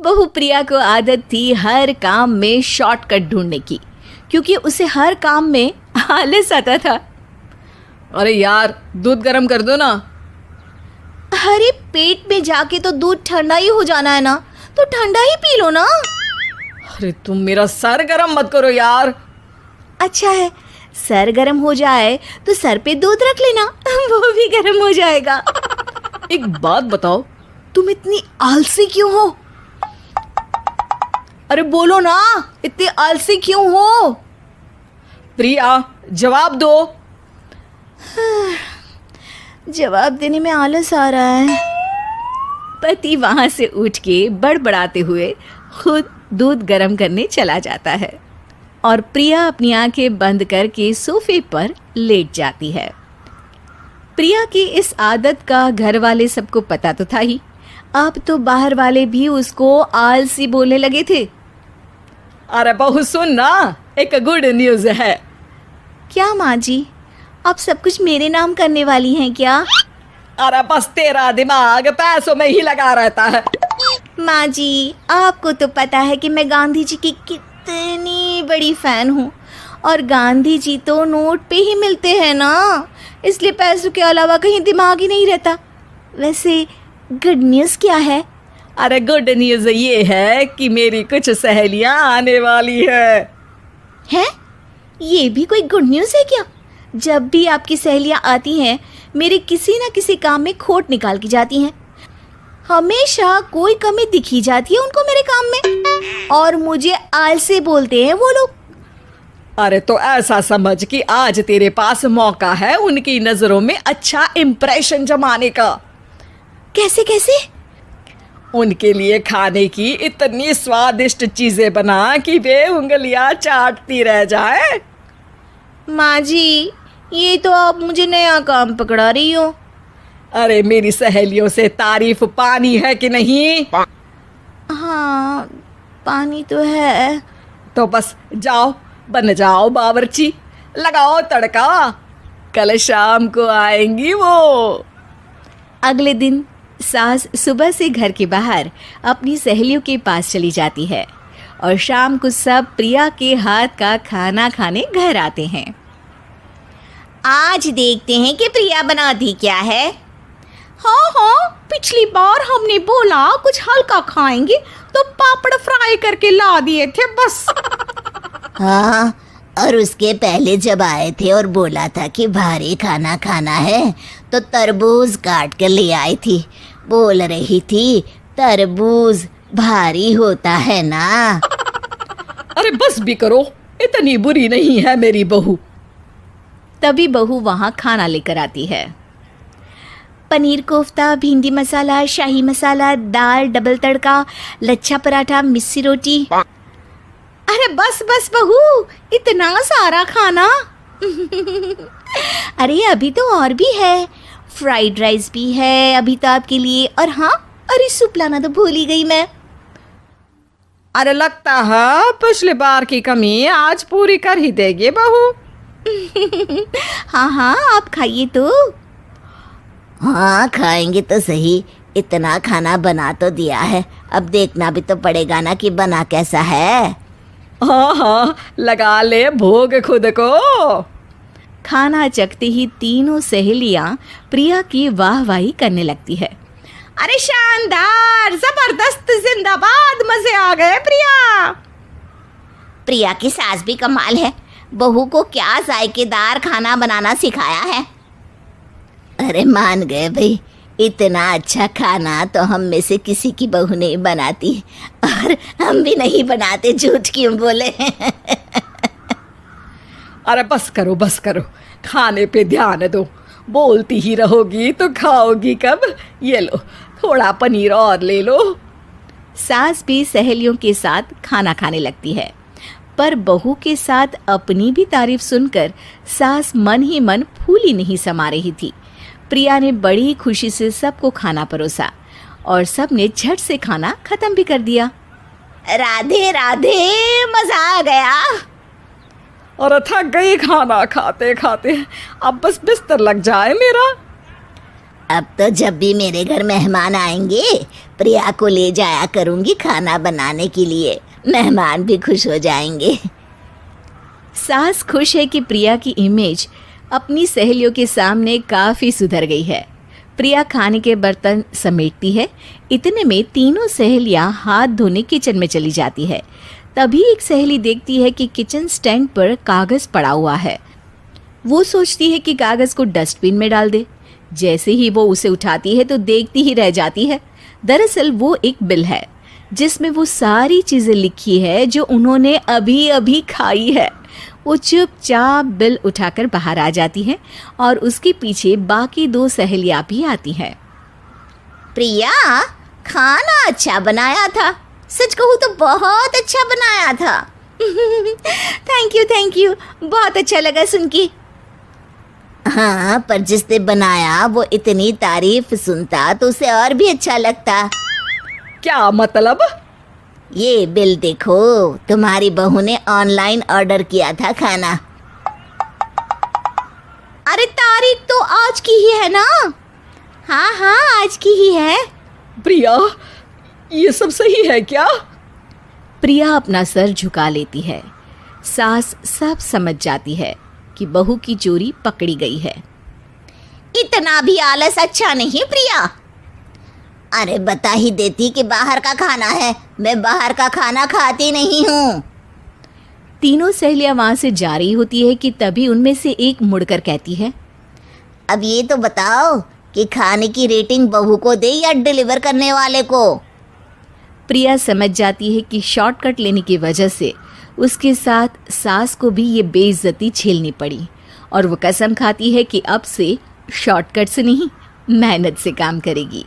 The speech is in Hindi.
बहू प्रिया को आदत थी हर काम में शॉर्टकट ढूंढने की, क्योंकि उसे हर काम में आलस आता था। अरे यार, दूध गर्म कर दो ना। अरे पेट में जाके तो दूध ठंडा ही हो जाना है ना, तो ठंडा ही पी लो ना। अरे तुम मेरा सर गर्म मत करो यार। अच्छा है, सर गर्म हो जाए तो सर पे दूध रख लेना, वो भी गर्म हो जाएगा। एक बात बताओ, तुम इतनी आलसी क्यों हो? अरे बोलो ना, इतनी आलसी क्यों हो? प्रिया, जवाब दो। जवाब देने में आलस आ रहा है। पति वहां से उठ के बड़बड़ाते हुए खुद दूध गर्म करने चला जाता है और प्रिया अपनी आंखें बंद करके सोफे पर लेट जाती है। प्रिया की इस आदत का घर वाले सबको पता तो था ही, अब तो बाहर वाले भी उसको आलसी बोलने लगे थे। अरे बहू सुन ना, एक गुड न्यूज़ है। क्या माँ जी, आप सब कुछ मेरे नाम करने वाली हैं क्या? अरे बस तेरा दिमाग पैसों में ही लगा रहता है। माँ जी, आपको तो पता है कि मैं गांधी जी की कितनी बड़ी फैन हूँ, और गांधी जी तो नोट पे ही मिलते हैं ना, इसलिए पैसों के अलावा कहीं दिमाग ही नहीं रहता। वैसे गुड न्यूज़ क्या है? अरे गुड न्यूज़ ये है कि मेरी कुछ सहेलियां आने वाली है। हैं? ये भी कोई गुड न्यूज़ है क्या? जब भी आपकी सहेलियां आती हैं, मेरे किसी न किसी काम में खोट निकाल की जाती हैं। हमेशा कोई कमी दिखी जाती है उनको मेरे काम में, और मुझे आलसी बोलते हैं वो लोग। अरे तो ऐसा समझ कि आज तेरे पास मौका है उनकी नजरों में अच्छा इम्प्रेशन जमाने का। कैसे कैसे? उनके लिए खाने की इतनी स्वादिष्ट चीजें बना कि वे उंगलियां चाटती रह जाए। माँ जी, ये तो आप मुझे नया काम पकड़ा रही हो। अरे मेरी सहेलियों से तारीफ पानी है कि नहीं? हाँ, पानी तो है। तो बस जाओ, बन जाओ बावर्ची, लगाओ तड़का, कल शाम को आएंगी वो। अगले दिन सास सुबह से घर के बाहर अपनी सहेलियों के पास चली जाती है, और शाम को सब प्रिया के हाथ का खाना खाने घर आते हैं। आज देखते हैं कि प्रिया बनाती क्या है। हाँ हाँ, पिछली बार हमने बोला कुछ हल्का खाएंगे तो पापड़ फ्राई करके ला दिए थे बस। हाँ, और उसके पहले जब आए थे और बोला था कि भारी खाना खाना है तो तरबूज काट कर ले आई थी। बोल रही थी तरबूज भारी होता है ना। अरे बस भी करो, इतनी बुरी नहीं है मेरी बहू। तभी बहू वहाँ खाना लेकर आती है। पनीर कोफ्ता, भिंडी मसाला, शाही मसाला, दाल, डबल तड़का, लच्छा पराठा, मिस्सी रोटी। अरे बस बस बहू, इतना सारा खाना। अरे अभी तो और भी है, फ्राइड राइस भी है अभी तो आपके लिए, और हाँ, अरे सूप लाना तो भूल ही गई मैं। अरे लगता है पिछली बार की कमी आज पूरी कर ही देगी बहू। हाँ हाँ, आप खाइए तो। हाँ, खाएंगे तो सही, इतना खाना बना तो दिया है, अब देखना भी तो पड़ेगा ना कि बना कैसा है। हाँ हाँ, लगा ले भोग खुद को। खाना चखते ही तीनों सहेलियां प्रिया की वाहवाही करने लगती है। अरे शानदार, जबरदस्त, जिंदाबाद, मजे आ गए प्रिया। प्रिया की सास भी कमाल है, बहू को क्या जायकेदार खाना बनाना सिखाया है। अरे मान गए भाई, इतना अच्छा खाना तो हम में से किसी की बहू नहीं बनाती, और हम भी नहीं बनाते, झूठ क्यों बोले। अरे बस करो बस करो, खाने पे ध्यान दो, बोलती ही रहोगी तो खाओगी कब। ये लो, थोड़ा पनीर और ले लो। सास भी सहेलियों के साथ खाना खाने लगती है, पर बहू के साथ अपनी भी तारीफ सुनकर सास मन ही मन फूली नहीं समा रही थी। प्रिया ने बड़ी खुशी से सबको खाना परोसा, और सब ने झट से खाना खत्म भी कर दिया। राधे राधे, मजा आ गया। और थक गई खाना खाते खाते, अब बस बिस्तर लग जाए मेरा। अब तो जब भी मेरे घर मेहमान आएंगे प्रिया को ले जाया करूंगी खाना बनाने के लिए, मेहमान भी खुश हो जाएंगे। सास खुश है कि प्रिया की इमेज अपनी सहेलियों के सामने काफ़ी सुधर गई है। प्रिया खाने के बर्तन समेटती है। इतने में तीनों सहेलियां हाथ धोने किचन में चली जाती है। तभी एक सहेली देखती है कि किचन स्टैंड पर कागज़ पड़ा हुआ है। वो सोचती है कि कागज़ को डस्टबिन में डाल दे। जैसे ही वो उसे उठाती है तो देखती ही रह जाती है। दरअसल वो एक बिल है जिसमें वो सारी चीज़ें लिखी है जो उन्होंने अभी अभी खाई है। वो चुपचाप बिल उठाकर बाहर आ जाती है और उसके पीछे बाकी दो सहेलियां भी आती हैं। प्रिया, खाना अच्छा बनाया था, सच कहूँ तो बहुत अच्छा बनाया था। थैंक यू, बहुत अच्छा लगा सुन के। हाँ, पर जिसने बनाया वो इतनी तारीफ सुनता तो उसे और भी अच्छा लगता। क्या मतलब? ये बिल देखो, तुम्हारी बहू ने ऑनलाइन ऑर्डर किया था खाना। अरे तारीख तो आज की ही है ना? हाँ, आज की ही है। प्रिया, ये सब सही है क्या? प्रिया अपना सर झुका लेती है। सास सब समझ जाती है कि बहू की चोरी पकड़ी गई है। इतना भी आलस अच्छा नहीं प्रिया। अरे बता ही देती कि बाहर का खाना है, मैं बाहर का खाना खाती नहीं हूँ। तीनों सहेलियां वहां से जा रही होती है कि तभी उनमें से एक मुड़कर कहती है, अब ये तो बताओ कि खाने की रेटिंग बहू को दे या डिलीवर करने वाले को। प्रिया समझ जाती है कि शॉर्टकट लेने की वजह से उसके साथ सास को भी ये बेइज्जती झेलनी पड़ी और वो कसम खाती है कि अब से शॉर्टकट से नहीं, मेहनत से काम करेगी।